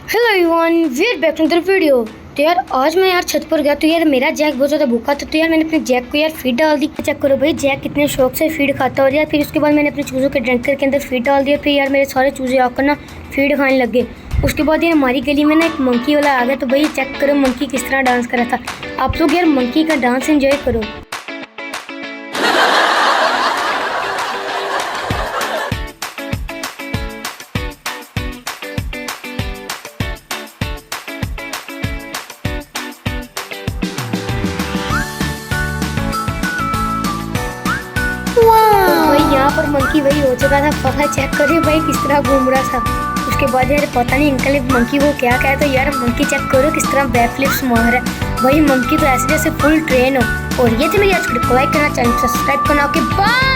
Hello everyone, we are back to the video. तो यार आज मैं छत पर गया तो यार मेरा जैक बहुत ज़्यादा भूखा था। तो यार मैंने अपने जैक को यार फीड डाल दी। चेक करो भाई, जैक कितने शौक से फीड खाता है। और यार फिर उसके बाद मैंने अपने चूज़ों के ड्रंकर के अंदर फीड डाल दिया। फिर यार मेरे सारे चूज़े आकर ना फीड खाने लगे। उसके बाद यार हमारी गली में ना एक मंकी वाला आ गया। तो भाई चेक करो मंकी किस तरह डांस कर रहा था। आप लोग यार मंकी का डांस एंजॉय करो। भाई यहाँ पर मंकी वही हो चुका था। पता चेक करे भाई किस तरह घूम रहा था। उसके बाद यार पता नहीं अंकल ने मंकी को क्या कहा। तो यार मंकी चेक करो किस तरह बैक फ्लिप्स मार रहा है। भाई मंकी तो ऐसे जैसे फुल ट्रेन हो। और ये थे मेरी आज की लाइक करना, चैनल सब्सक्राइब करना। Okay bye.